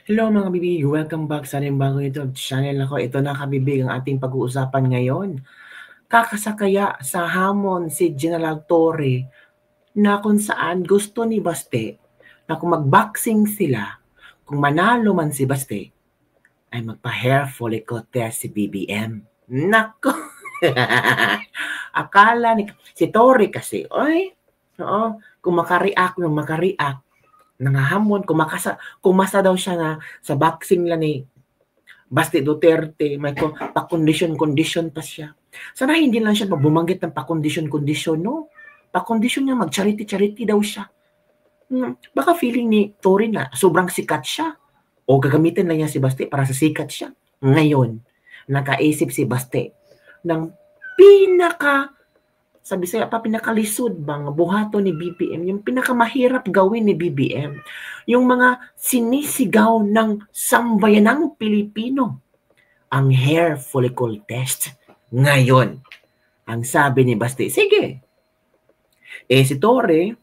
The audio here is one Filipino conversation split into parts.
Hello mga kabibig, welcome back sa ating bagong YouTube channel ako. Ito na kabibig ang ating pag-uusapan ngayon. Kakasakaya sa hamon si General Torre na kung saan gusto ni Baste na kung mag-boxing sila, kung manalo man si Baste, ay magpa-hair follicle test si BBM. Nako! Akala ni si Torre kasi, kung makareact, nangahamon, kumasa daw siya na sa boxing lang ni Basti Duterte, may pa-condition pa siya. Sana hindi lang siya bumanggit ng pa-condition, no? Pa-condition niya, mag-charity daw siya. Baka feeling ni Tory na sobrang sikat siya. O gagamitin lang niya si Basti para sa sikat siya. Ngayon, nakaisip si Basti ng sabi sa'yo, pinakalisod bang buhato ni BBM, yung pinakamahirap gawin ni BBM, yung mga sinisigaw ng sambayanang Pilipino, ang hair follicle test. Ngayon, ang sabi ni Basti, sige, si Torre,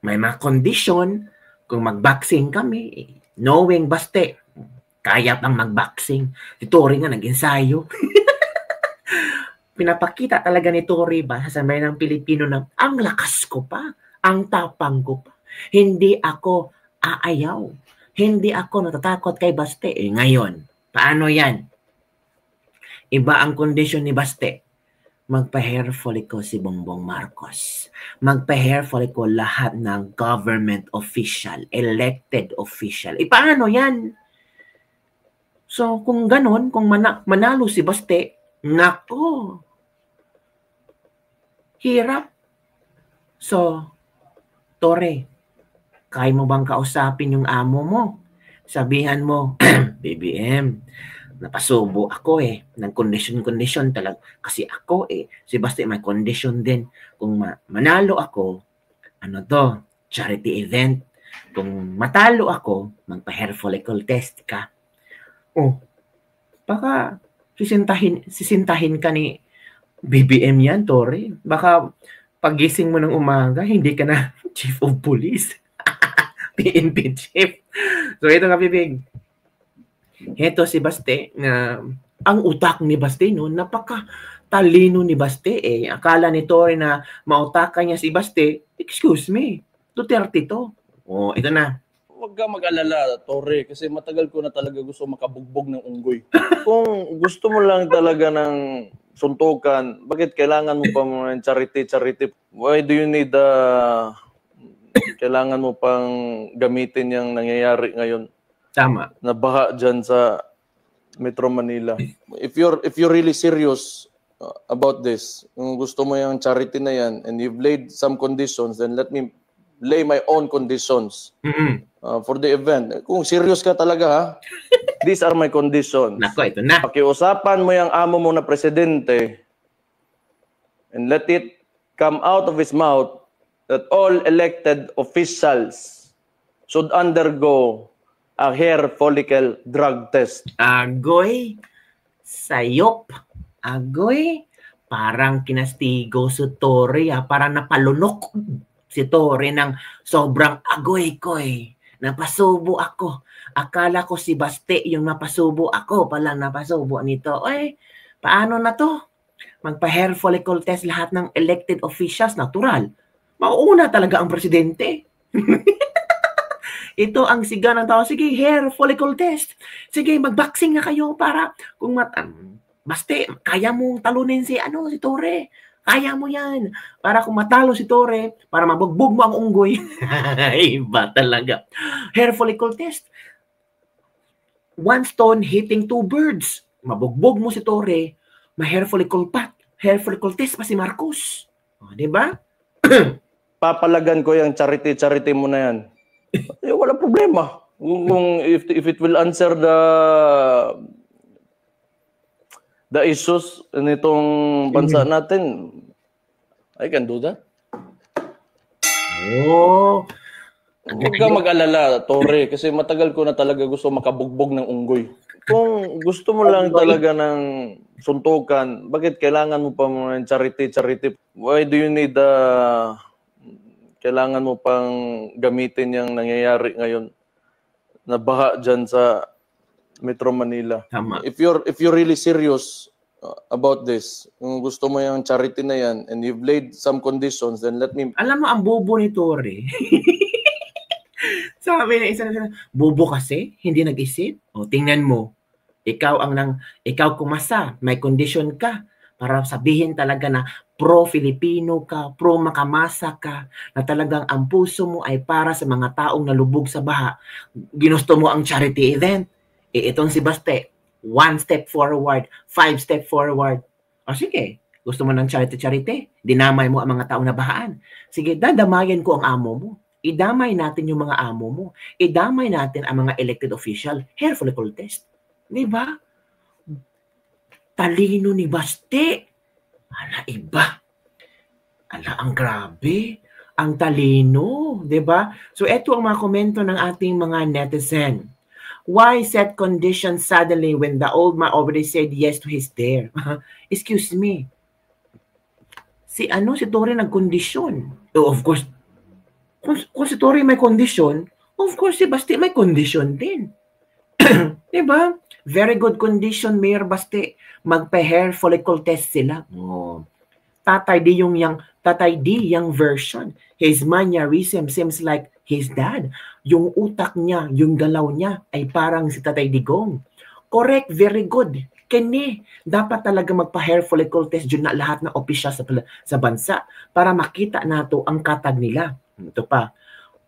may mga condition, kung mag-boxing kami, knowing Basti, kaya pang mag-boxing. Si Torre nga nag-ensayo. Pinapakita talaga ni Tory ba sa sambayan ng Pilipino na ang lakas ko pa, ang tapang ko pa. Hindi ako aayaw. Hindi ako natatakot kay Baste. Ngayon, paano yan? Iba ang kondisyon ni Baste. Magpa-hair follicle si Bongbong Marcos. Magpa-hair follicle lahat ng government official, elected official. Paano yan? So, kung ganon, kung manalo si Baste, nako, hirap. So, Tore, kaya mo bang kausapin yung amo mo? Sabihan mo, BBM, napasubo ako ng condition talaga. Kasi ako si Basti may condition din. Kung manalo ako, charity event. Kung matalo ako, magpa-hair follicle test ka. Baka sisintahin ka ni BBM yan, Tore. Baka pagising mo ng umaga, hindi ka na Chief of Police. PNP Chief. So ito nga, bibig. Ito si Baste, na ang utak ni Baste, no, napaka-talino ni Baste. Akala ni Tore na mautakan niya si Baste, excuse me, Duterte to. Ito na. Huwag ka mag-alala, Torre, kasi matagal ko na talaga gusto makabugbog ng unggoy. Kung gusto mo lang talaga ng suntukan, bakit kailangan mo pa ng charity? Why do you need kailangan mo pang gamitin yung nangyayari ngayon? Tama. Na baha dyan sa Metro Manila. If you're really serious about this, kung gusto mo yung charity na yan, and you've laid some conditions, then let me lay my own conditions for the event. Kung serious ka talaga, ha? These are my conditions. Nako, ito na. Pakiusapan mo yung amo mo na presidente and let it come out of his mouth that all elected officials should undergo a hair follicle drug test. Agoy, sayop. Agoy, parang kinastigo si Tore, parang napalunok si Tore ng sobrang agoy-koy. Napasubo ako. Akala ko si Baste yung napasubo ako, palang napasubo nito. Paano na to? Magpa-hair follicle test lahat ng elected officials, natural. Mauuna talaga ang presidente. Ito ang siga ng tao. Sige, hair follicle test. Sige, mag-boxing na kayo para kung Baste, kaya mong talunin si Tore. Kaya mo yan. Para kung matalo si Tore, para mabugbog mo ang unggoy. Iba talaga. Hair follicle test. One stone hitting two birds. Mabugbog mo si Tore, may hair follicle test pa si Marcos. Di ba? Papalagan ko yung charity mo na yan. Wala problema. Kung if it will answer the issues nitong bansa natin, I can do that. Huwag ka mag-alala, Torre, kasi matagal ko na talaga gusto makabugbog ng unggoy. Kung gusto mo lang talaga ng suntukan, bakit kailangan mo pa ng charity? Why do you need kailangan mo pang gamitin yung nangyayari ngayon? nabaha dyan sa Metro Manila. Tama. If you're really serious about this, kung gusto mo yung charity na yan and you've laid some conditions, then let me... Alam mo, ang bobo ni Torre. Sabi na isa na, bobo kasi, hindi nag-isip. O, tingnan mo, ikaw kumasa, may condition ka para sabihin talaga na pro-Filipino ka, pro-makamasa ka, na talagang ang puso mo ay para sa mga taong nalubog sa baha. Ginusto mo ang charity event. Itong si Baste, 1 step forward, 5 step forward. O sige, gusto mo ng charity, dinamay mo ang mga taong nabahaan. Sige, dadamayan ko ang amo mo. Idamay natin yung mga amo mo. Idamay natin ang mga elected official. Hair follicle test. Di ba? Talino ni Baste. Ala, iba. Ala, ang grabe. Ang talino. Di ba? So, eto ang mga komento ng ating mga netizen. Why set conditions suddenly when the old man already said yes to his dare? Excuse me. Si Torre nagkondisyon. So, of course, kung si Torre may kondisyon, of course si Baste may kondisyon din. Diba? Very good condition, Mayor Baste. Magpa-hair follicle test sila. Oh. Tatay D yung version. His mannerism seems like his dad. Yung utak niya, yung galaw niya ay parang si Tatay Digong. Correct, very good. Kini, dapat talaga magpa-hair follicle test dyan na lahat ng opisyal sa bansa para makita nato ang katag nila. Ito pa.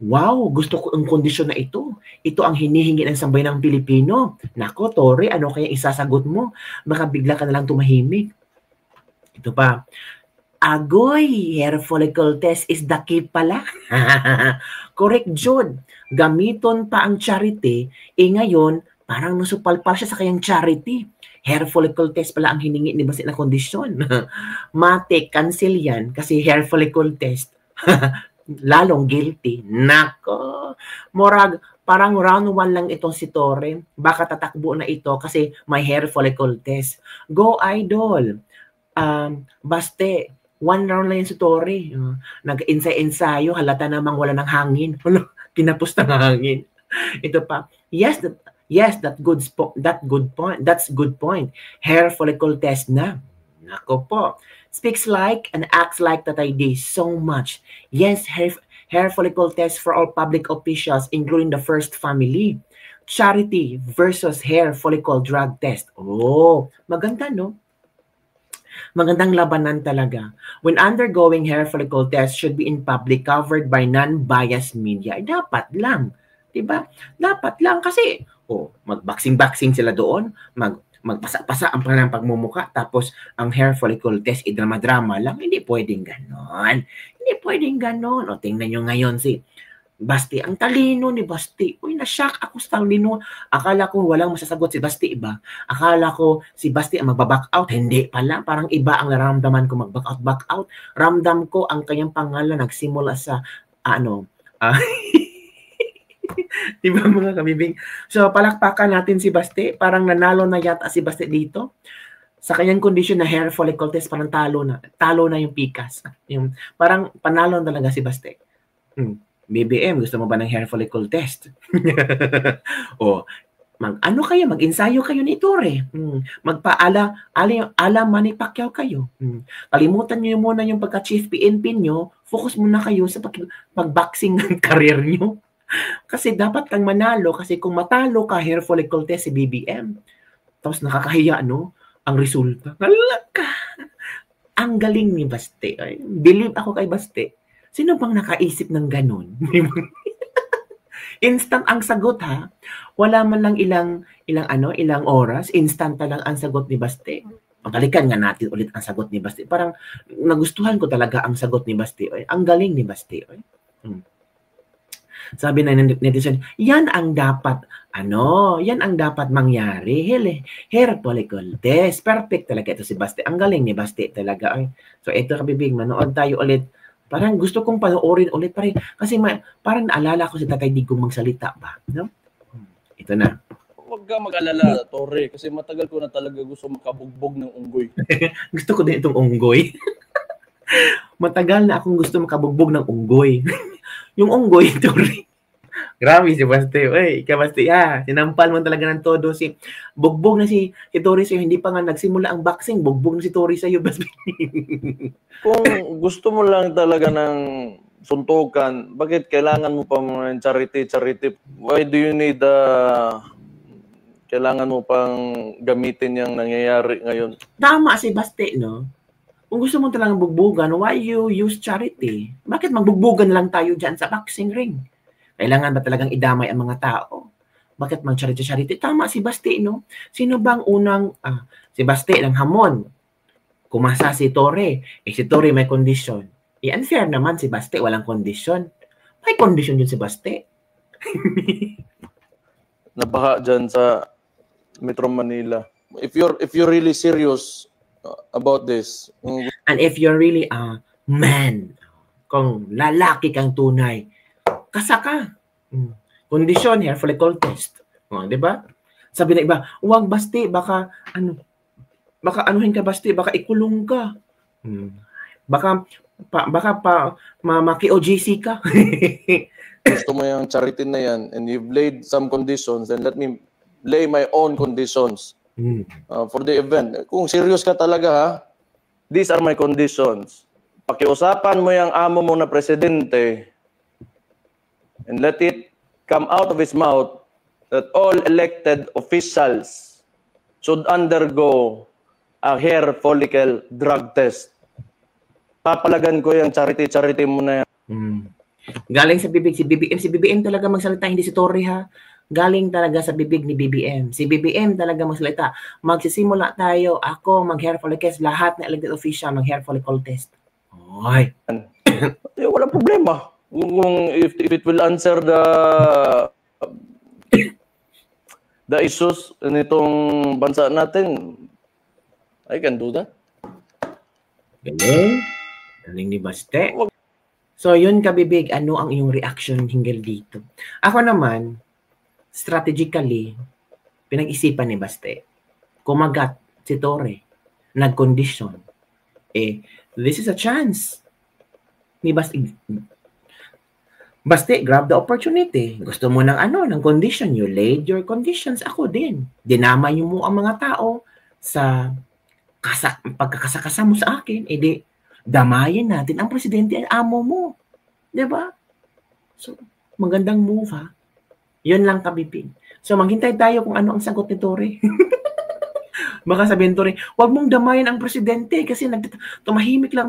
Wow, gusto ko ang kondisyon na ito. Ito ang hinihingi ng sambayanang Pilipino. Nako, Torre, ano kaya isasagot mo? Baka bigla ka na lang tumahimik. Ito pa. Agoy, hair follicle test is the key pala. Correct, Jod. Gamiton pa ang charity, ngayon, parang nasupalpal siya sa kayang charity. Hair follicle test pala ang hiningi ni Baste na kondisyon. Mate, cancel yan kasi hair follicle test. Lalong guilty. Nako. Morag, parang round 1 lang itong si Torre. Baka tatakbo na ito kasi may hair follicle test. Go, idol. Baste, 1 round lang yan si Torre. Nag-insay-ensayo, halata namang wala ng hangin. Kinapos ng hangin. Ito pa. Yes, that's good point. Hair follicle test na. Nako po. Speaks like and acts like Tatay D so much. Yes, hair follicle test for all public officials, including the first family. Charity versus hair follicle drug test. Oh, maganda, no? Magandang labanan talaga. When undergoing hair follicle test should be in public, covered by non-biased media. Dapat lang. Diba? Dapat lang kasi, mag-boxing-boxing sila doon, magpasa-pasa ang panang pagmumuka, tapos ang hair follicle test, drama-drama lang. Hindi pwedeng ganon. Hindi pwedeng ganon. O, tingnan nyo ngayon si Baste. Ang talino ni Baste. Uy, na-shock ako sa talino. Akala ko walang masasagot si Baste, iba. Akala ko si Baste ang magbaback out. Hindi pala. Parang iba ang naramdaman ko mag-back out. Ramdam ko ang kanyang pangalan nagsimula sa, diba mga kabibing? So, palakpakan natin si Baste. Parang nanalo na yata si Baste dito. Sa kanyang kondisyon na hair follicle test, parang talo na yung pikas. Parang panalo talaga si Baste. BBM, gusto mo ba ng hair follicle test? Mag-ensayo kayo ni Torre. Ala Manny Pacquiao kayo. Kalimutan nyo muna yung pagka-chief PNP nyo. Focus muna kayo sa pag-boxing ng career nyo. Kasi dapat kang manalo kasi kung matalo ka, hair follicle test si BBM. Tapos nakakahiya, no? Ang resulta. Nalaka! Ang galing ni Baste. Believe ako kay Baste. Sino bang nakaisip ng ganun? Instant ang sagot, ha? Wala man lang ilang oras. Instant pa lang ang sagot ni Baste. Pagalikan nga natin ulit ang sagot ni Baste. Parang nagustuhan ko talaga ang sagot ni Baste. Ang galing ni Baste. Sabi na netizen, yan ang dapat mangyari. Hair follicle test. Perfect talaga ito si Baste. Ang galing ni Baste talaga. So ito kabibig, manood tayo ulit. Parang gusto kong panoorin ulit kasi parang naalala ko si Tatay Digong magsalita ba, no? Ito na. Huwag ka mag-alala, Torre, kasi matagal ko na talaga gusto makabugbog ng unggoy. Gusto ko din itong unggoy. Matagal na akong gusto makabugbog ng unggoy. Yung unggoy, Torre. Grabe si Baste. Uy, Baste, sinampal mo talaga ng todo si bugbog na si Tori sa'yo. Hindi pa nga nagsimula ang boxing, bugbog na si Tori sa'yo, Baste. Kung gusto mo lang talaga ng suntukan, bakit kailangan mo pa mga charity? Why do you need kailangan mo pang gamitin yung nangyayari ngayon? Tama si Baste, no? Kung gusto mo talagang bugbugan, why you use charity? Bakit magbugbugan na lang tayo dyan sa boxing ring? Kailangan ba talagang idamay ang mga tao? Bakit mag-charity? Tama si Baste, no? Sino bang unang, si Baste ng hamon? Kumasa si Tore. Si Tore may kondisyon. Unfair naman si Baste, walang kondisyon. May kondisyon yun si Baste. Nabaha dyan sa Metro Manila. If you're really serious about this, and if you're really a man, kung lalaki kang tunay, kasa ka. Kondisyon, hair follicle test. Di ba? Sabi na iba, huwag Baste, baka anuhin ka Baste, baka ikulong ka. Baka maki-OGC ka. Gusto mo yung charity na yan and you've laid some conditions, then let me lay my own conditions for the event. Kung serious ka talaga ha, these are my conditions. Pakiusapan mo yung amo mo na presidente and let it come out of his mouth that all elected officials should undergo a hair follicle drug test. Papalagan ko yung charity mo na yan. Galing sa bibig si BBM talaga magsalita, hindi si Torre ha. Galing talaga sa bibig ni BBM. Si BBM talaga magsalita. Magsisimula tayo, ako mag-hair follicle test, lahat na elected official mag-hair follicle test. Oy. Wala problema. Kung if it will answer the issues nitong bansa natin, I can do that. Galing ni Baste. So, yun kabibig, ano ang iyong reaction hinggil dito? Ako naman, strategically, pinag-isipan ni Baste. Kumagat si Tore, nag-condition. This is a chance ni Baste. Baste, grab the opportunity. Gusto mo ng condition, you laid your conditions. Ako din. Dinamay mo ang mga tao sa pagkakasakasa mo sa akin, damayin natin ang presidente at amo mo. Diba? So, magandang move ha. Yun lang kabibig. So, maghintay tayo kung ano ang sagot ni Tore. Baka sabihin Tore, wag mong damayin ang presidente kasi tumahimik lang.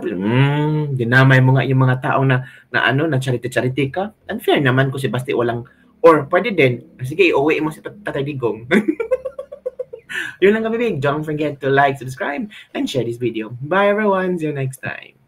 Dinamay mo nga yung mga taong na charity ka. Unfair naman kung si Basti walang, or pwede din, sige, iuwi mo si Tatay Digong. Yun lang kabibig. Don't forget to like, subscribe, and share this video. Bye everyone. See you next time.